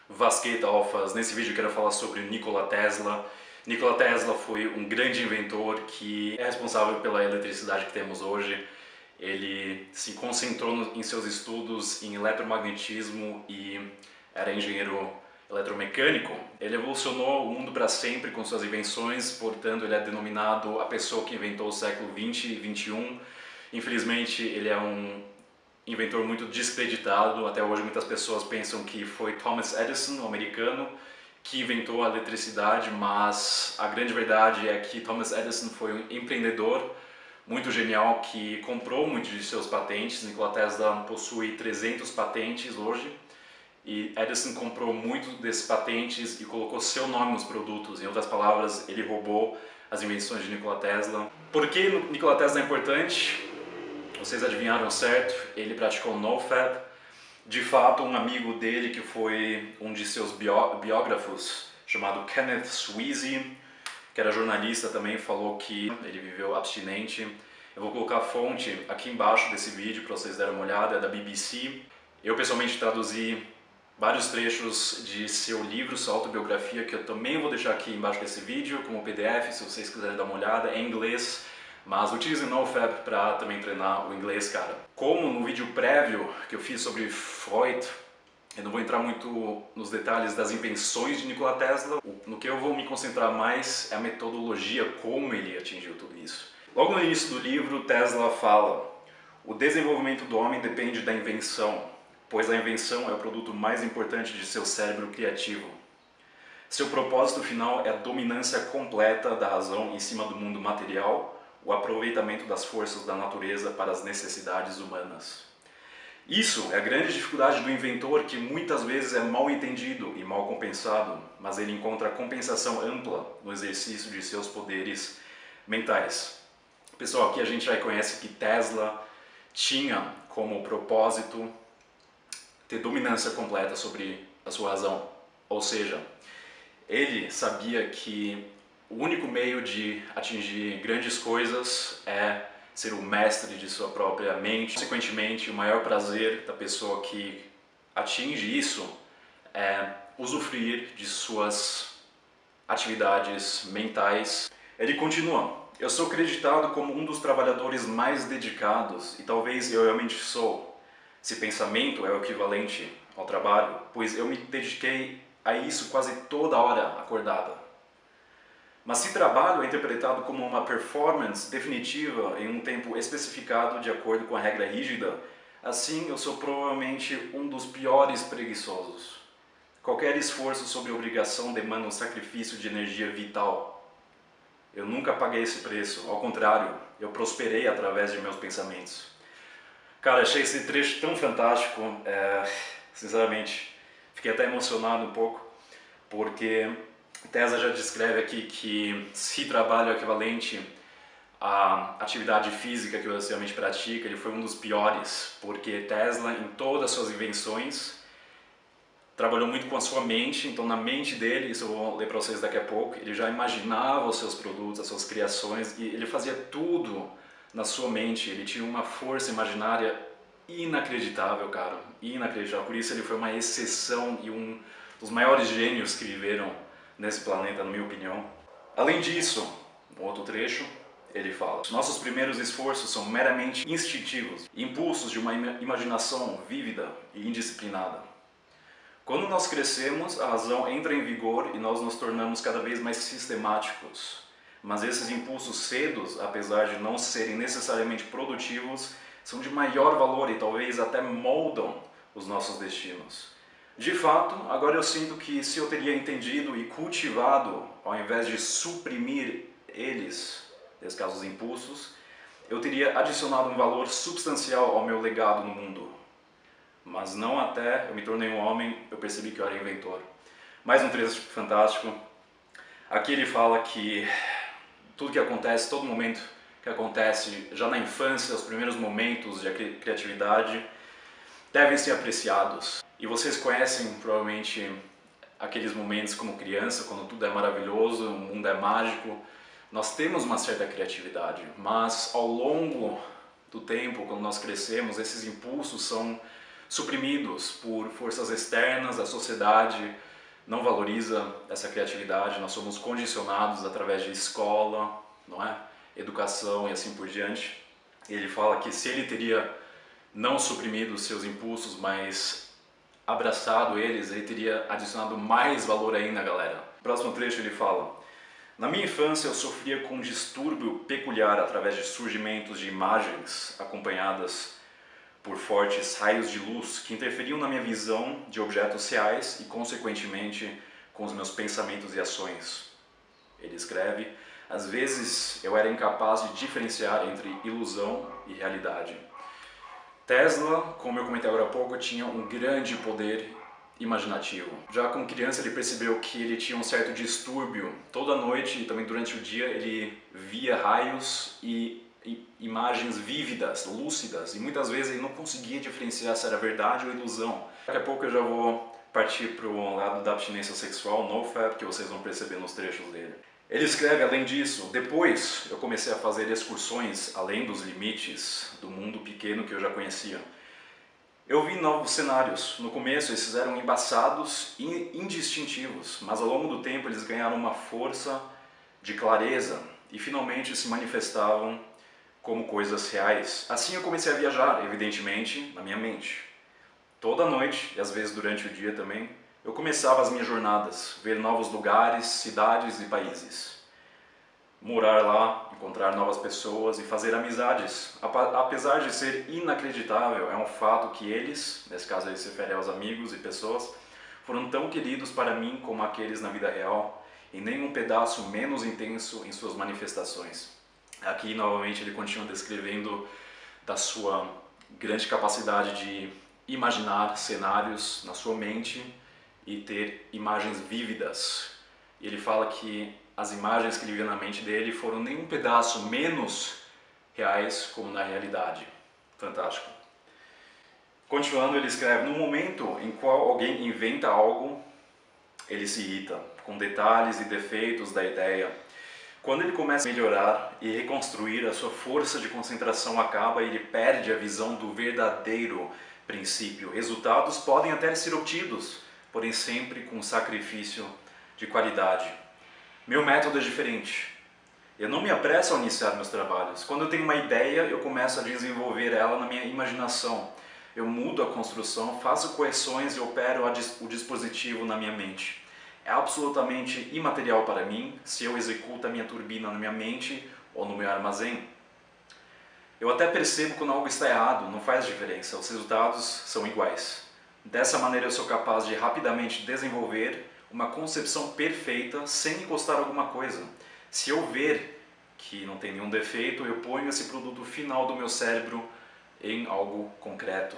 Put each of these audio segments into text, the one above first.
Vasqueta Alfas. Nesse vídeo eu quero falar sobre Nikola Tesla. Nikola Tesla foi um grande inventor que é responsável pela eletricidade que temos hoje. Ele se concentrou em seus estudos em eletromagnetismo e era engenheiro eletromecânico. Ele evolucionou o mundo para sempre com suas invenções, portanto ele é denominado a pessoa que inventou o século 20 e 21. Infelizmente ele é um inventor muito descreditado. Até hoje muitas pessoas pensam que foi Thomas Edison, um americano, que inventou a eletricidade, mas a grande verdade é que Thomas Edison foi um empreendedor muito genial que comprou muitos de seus patentes. Nikola Tesla possui 300 patentes hoje e Edison comprou muito desses patentes e colocou seu nome nos produtos. Em outras palavras, ele roubou as invenções de Nikola Tesla. Por que Nikola Tesla é importante? Vocês adivinharam certo, ele praticou NoFap. De fato, um amigo dele, que foi um de seus biógrafos, chamado Kenneth Sweezy, que era jornalista também, falou que ele viveu abstinente. Eu vou colocar a fonte aqui embaixo desse vídeo para vocês darem uma olhada, é da BBC. Eu pessoalmente traduzi vários trechos de seu livro, sua autobiografia, que eu também vou deixar aqui embaixo desse vídeo, como PDF, se vocês quiserem dar uma olhada, é em inglês. Mas utilizem NoFap para também treinar o inglês, cara. Como no vídeo prévio que eu fiz sobre Freud, eu não vou entrar muito nos detalhes das invenções de Nikola Tesla. No que eu vou me concentrar mais é a metodologia, como ele atingiu tudo isso. Logo no início do livro, Tesla fala: o desenvolvimento do homem depende da invenção, pois a invenção é o produto mais importante de seu cérebro criativo. Seu propósito final é a dominância completa da razão em cima do mundo material, o aproveitamento das forças da natureza para as necessidades humanas. Isso é a grande dificuldade do inventor, que muitas vezes é mal entendido e mal compensado, mas ele encontra compensação ampla no exercício de seus poderes mentais. Pessoal, aqui a gente já conhece que Tesla tinha como propósito ter dominância completa sobre a sua razão, ou seja, ele sabia que o único meio de atingir grandes coisas é ser o mestre de sua própria mente. Consequentemente, o maior prazer da pessoa que atinge isso é usufruir de suas atividades mentais. Ele continua: eu sou acreditado como um dos trabalhadores mais dedicados, e talvez eu realmente sou, se pensamento é o equivalente ao trabalho, pois eu me dediquei a isso quase toda hora acordada. Mas se trabalho é interpretado como uma performance definitiva em um tempo especificado de acordo com a regra rígida, assim eu sou provavelmente um dos piores preguiçosos. Qualquer esforço sobre obrigação demanda um sacrifício de energia vital. Eu nunca paguei esse preço, ao contrário, eu prosperei através de meus pensamentos. Cara, achei esse trecho tão fantástico, sinceramente, fiquei até emocionado um pouco, porque Tesla já descreve aqui que se trabalho é equivalente à atividade física que você realmente pratica, ele foi um dos piores, porque Tesla, em todas as suas invenções, trabalhou muito com a sua mente. Então na mente dele, isso eu vou ler para vocês daqui a pouco, ele já imaginava os seus produtos, as suas criações, e ele fazia tudo na sua mente. Ele tinha uma força imaginária inacreditável, cara, inacreditável. Por isso ele foi uma exceção e um dos maiores gênios que viveram nesse planeta, na minha opinião. Além disso, um outro trecho, ele fala: nossos primeiros esforços são meramente instintivos, impulsos de uma imaginação vívida e indisciplinada. Quando nós crescemos, a razão entra em vigor e nós nos tornamos cada vez mais sistemáticos. Mas esses impulsos cedos, apesar de não serem necessariamente produtivos, são de maior valor e talvez até moldam os nossos destinos. De fato, agora eu sinto que se eu teria entendido e cultivado, ao invés de suprimir eles, nesse caso os impulsos, eu teria adicionado um valor substancial ao meu legado no mundo. Mas não até eu me tornei um homem, eu percebi que eu era inventor. Mais um trecho fantástico. Aqui ele fala que tudo que acontece, todo momento que acontece, já na infância, os primeiros momentos de criatividade, devem ser apreciados. E vocês conhecem provavelmente aqueles momentos como criança, quando tudo é maravilhoso, o mundo é mágico. Nós temos uma certa criatividade, mas ao longo do tempo, quando nós crescemos, esses impulsos são suprimidos por forças externas, a sociedade não valoriza essa criatividade, nós somos condicionados através de escola, não é? Educação e assim por diante. Ele fala que se ele teria não suprimido os seus impulsos, mas abraçado eles, ele teria adicionado mais valor ainda, galera. Próximo trecho ele fala: na minha infância eu sofria com um distúrbio peculiar através de surgimentos de imagens acompanhadas por fortes raios de luz que interferiam na minha visão de objetos reais e, consequentemente, com os meus pensamentos e ações. Ele escreve: às vezes eu era incapaz de diferenciar entre ilusão e realidade. Tesla, como eu comentei agora há pouco, tinha um grande poder imaginativo. Já como criança ele percebeu que ele tinha um certo distúrbio. Toda noite e também durante o dia ele via raios e imagens vívidas, lúcidas, e muitas vezes ele não conseguia diferenciar se era verdade ou ilusão. Daqui a pouco eu já vou partir para o lado da abstinência sexual, NoFap, que vocês vão perceber nos trechos dele. Ele escreve, além disso: depois eu comecei a fazer excursões além dos limites do mundo pequeno que eu já conhecia. Eu vi novos cenários. No começo eles eram embaçados e indistintivos, mas ao longo do tempo eles ganharam uma força de clareza e finalmente se manifestavam como coisas reais. Assim eu comecei a viajar, evidentemente, na minha mente. Toda noite, e às vezes durante o dia também, eu começava as minhas jornadas, ver novos lugares, cidades e países. Morar lá, encontrar novas pessoas e fazer amizades. Apesar de ser inacreditável, é um fato que eles, nesse caso ele se refere aos amigos e pessoas, foram tão queridos para mim como aqueles na vida real, e nem um pedaço menos intenso em suas manifestações. Aqui, novamente, ele continua descrevendo da sua grande capacidade de imaginar cenários na sua mente e ter imagens vívidas. E ele fala que as imagens que ele via na mente dele foram nem um pedaço menos reais como na realidade. Fantástico. Continuando, ele escreve: no momento em qual alguém inventa algo, ele se irrita com detalhes e defeitos da ideia. Quando ele começa a melhorar e reconstruir, a sua força de concentração acaba e ele perde a visão do verdadeiro princípio. Resultados podem até ser obtidos, porém sempre com sacrifício de qualidade. Meu método é diferente. Eu não me apresso a iniciar meus trabalhos. Quando eu tenho uma ideia, eu começo a desenvolver ela na minha imaginação. Eu mudo a construção, faço correções e opero o dispositivo na minha mente. É absolutamente imaterial para mim se eu executo a minha turbina na minha mente ou no meu armazém. Eu até percebo quando algo está errado, não faz diferença, os resultados são iguais. Dessa maneira eu sou capaz de rapidamente desenvolver uma concepção perfeita sem encostar alguma coisa. Se eu ver que não tem nenhum defeito, eu ponho esse produto final do meu cérebro em algo concreto.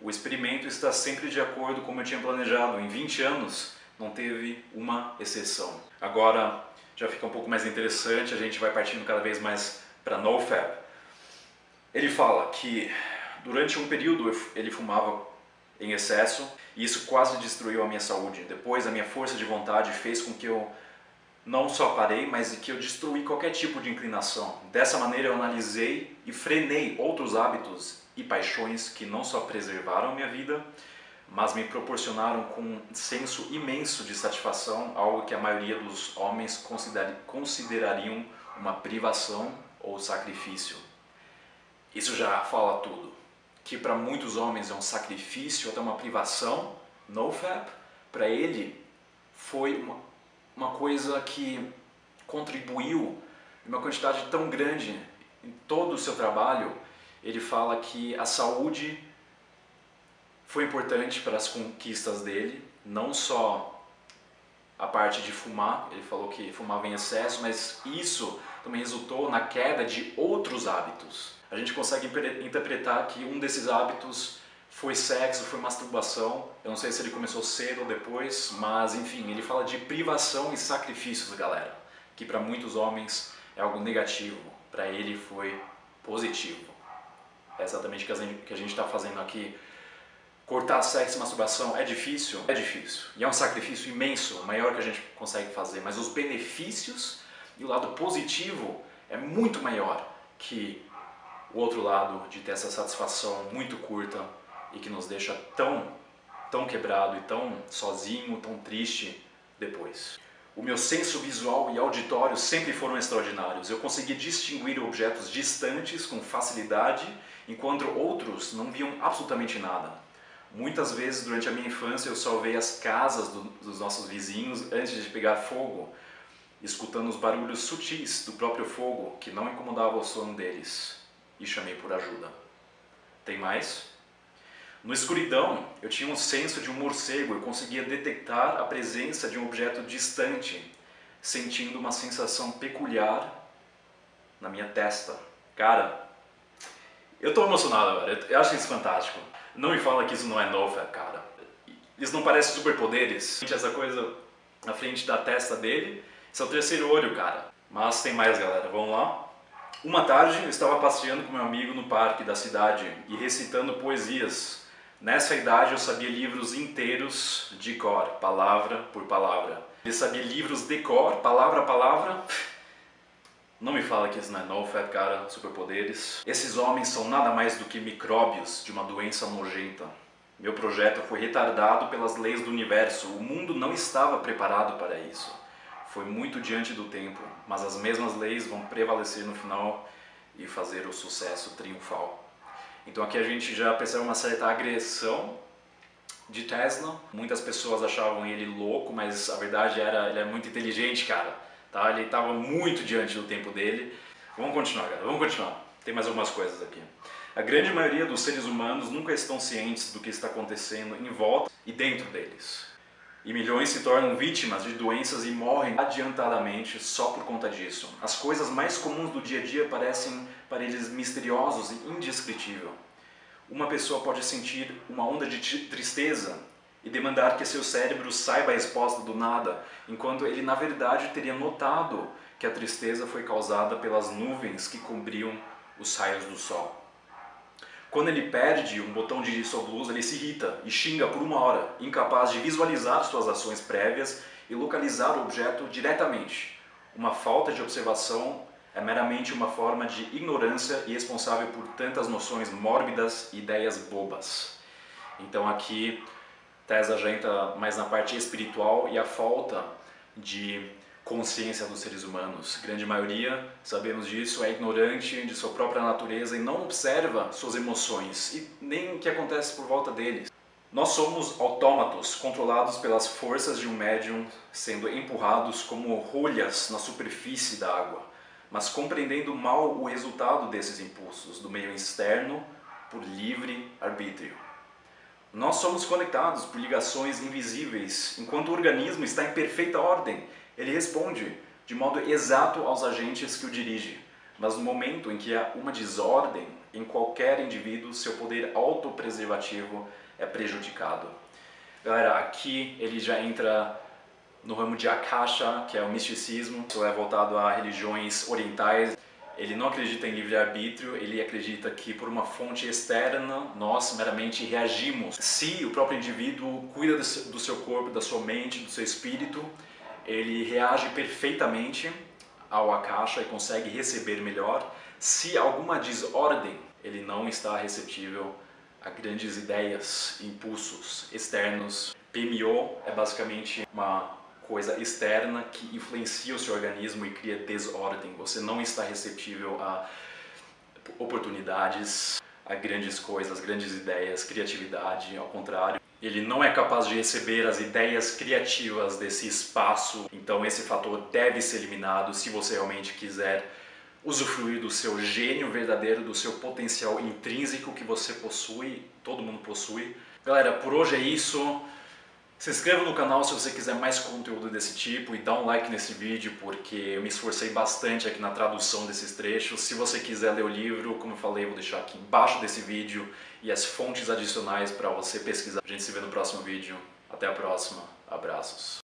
O experimento está sempre de acordo com como eu tinha planejado. Em 20 anos não teve uma exceção. Agora já fica um pouco mais interessante, a gente vai partindo cada vez mais para NoFap. Ele fala que durante um período ele fumava em excesso e isso quase destruiu a minha saúde. Depois a minha força de vontade fez com que eu não só parei, mas que eu destruí qualquer tipo de inclinação. Dessa maneira eu analisei e frenei outros hábitos e paixões que não só preservaram minha vida, mas me proporcionaram com um senso imenso de satisfação, algo que a maioria dos homens considerariam uma privação ou sacrifício. Isso já fala tudo. Que para muitos homens é um sacrifício, até uma privação, NoFap, para ele foi uma coisa que contribuiu em uma quantidade tão grande em todo o seu trabalho. Ele fala que a saúde foi importante para as conquistas dele, não só a parte de fumar, ele falou que fumava em excesso, mas isso também resultou na queda de outros hábitos. A gente consegue interpretar que um desses hábitos foi sexo, foi masturbação. Eu não sei se ele começou cedo ou depois, mas enfim, ele fala de privação e sacrifícios, galera, que para muitos homens é algo negativo, para ele foi positivo. É exatamente o que a gente está fazendo aqui. Cortar sexo e masturbação é difícil? É difícil. E é um sacrifício imenso, o maior que a gente consegue fazer. Mas os benefícios e o lado positivo é muito maior que o outro lado de ter essa satisfação muito curta e que nos deixa tão quebrado e tão sozinho, tão triste depois. O meu senso visual e auditório sempre foram extraordinários. Eu conseguia distinguir objetos distantes com facilidade, enquanto outros não viam absolutamente nada. Muitas vezes durante a minha infância eu salvei as casas dos nossos vizinhos antes de pegar fogo, escutando os barulhos sutis do próprio fogo que não incomodava o sono deles, e chamei por ajuda. Tem mais? No escuridão, eu tinha um senso de um morcego, eu conseguia detectar a presença de um objeto distante, sentindo uma sensação peculiar na minha testa. Cara, eu tô emocionado agora, eu acho isso fantástico. Não me fala que isso não é NoFap, cara. Isso não parece superpoderes? Essa coisa na frente da testa dele, esse é o terceiro olho, cara. Mas tem mais, galera, vamos lá? Uma tarde eu estava passeando com meu amigo no parque da cidade e recitando poesias. Nessa idade eu sabia livros inteiros de cor, palavra por palavra. Ele sabia livros de cor, palavra a palavra. Não me fala que isso não é NoFap, cara, superpoderes. Esses homens são nada mais do que micróbios de uma doença nojenta. Meu projeto foi retardado pelas leis do universo. O mundo não estava preparado para isso. Foi muito diante do tempo, mas as mesmas leis vão prevalecer no final e fazer o sucesso triunfal. Então aqui a gente já percebe uma certa agressão de Tesla. Muitas pessoas achavam ele louco, mas a verdade era ele é muito inteligente, cara. Tá? Ele estava muito diante do tempo dele. Vamos continuar, galera, vamos continuar. Tem mais algumas coisas aqui. A grande maioria dos seres humanos nunca estão cientes do que está acontecendo em volta e dentro deles. E milhões se tornam vítimas de doenças e morrem adiantadamente só por conta disso. As coisas mais comuns do dia a dia parecem para eles misteriosos e indescritíveis. Uma pessoa pode sentir uma onda de tristeza e demandar que seu cérebro saiba a resposta do nada, enquanto ele na verdade teria notado que a tristeza foi causada pelas nuvens que cobriam os raios do sol. Quando ele perde um botão de sua blusa, ele se irrita e xinga por uma hora, incapaz de visualizar suas ações prévias e localizar o objeto diretamente. Uma falta de observação é meramente uma forma de ignorância e responsável por tantas noções mórbidas e ideias bobas. Então aqui Tesla já entra mais na parte espiritual e a falta de consciência dos seres humanos. A grande maioria, sabemos disso, é ignorante de sua própria natureza e não observa suas emoções e nem o que acontece por volta deles. Nós somos autômatos, controlados pelas forças de um médium, sendo empurrados como rolhas na superfície da água, mas compreendendo mal o resultado desses impulsos do meio externo por livre arbítrio. Nós somos conectados por ligações invisíveis, enquanto o organismo está em perfeita ordem. Ele responde de modo exato aos agentes que o dirigem, mas no momento em que há uma desordem em qualquer indivíduo, seu poder autopreservativo é prejudicado. Galera, aqui ele já entra no ramo de Akasha, que é o misticismo, isso é voltado a religiões orientais. Ele não acredita em livre-arbítrio, ele acredita que por uma fonte externa nós meramente reagimos. Se o próprio indivíduo cuida do seu corpo, da sua mente, do seu espírito, ele reage perfeitamente ao Akasha e consegue receber melhor. Se alguma desordem, ele não está receptível a grandes ideias, impulsos externos. PMO é basicamente uma coisa externa que influencia o seu organismo e cria desordem. Você não está receptível a oportunidades, a grandes coisas, grandes ideias, criatividade, ao contrário. Ele não é capaz de receber as ideias criativas desse espaço, então esse fator deve ser eliminado se você realmente quiser usufruir do seu gênio verdadeiro, do seu potencial intrínseco que você possui, todo mundo possui. Galera, por hoje é isso. Se inscreva no canal se você quiser mais conteúdo desse tipo e dá um like nesse vídeo porque eu me esforcei bastante aqui na tradução desses trechos. Se você quiser ler o livro, como eu falei, eu vou deixar aqui embaixo desse vídeo e as fontes adicionais para você pesquisar. A gente se vê no próximo vídeo. Até a próxima. Abraços.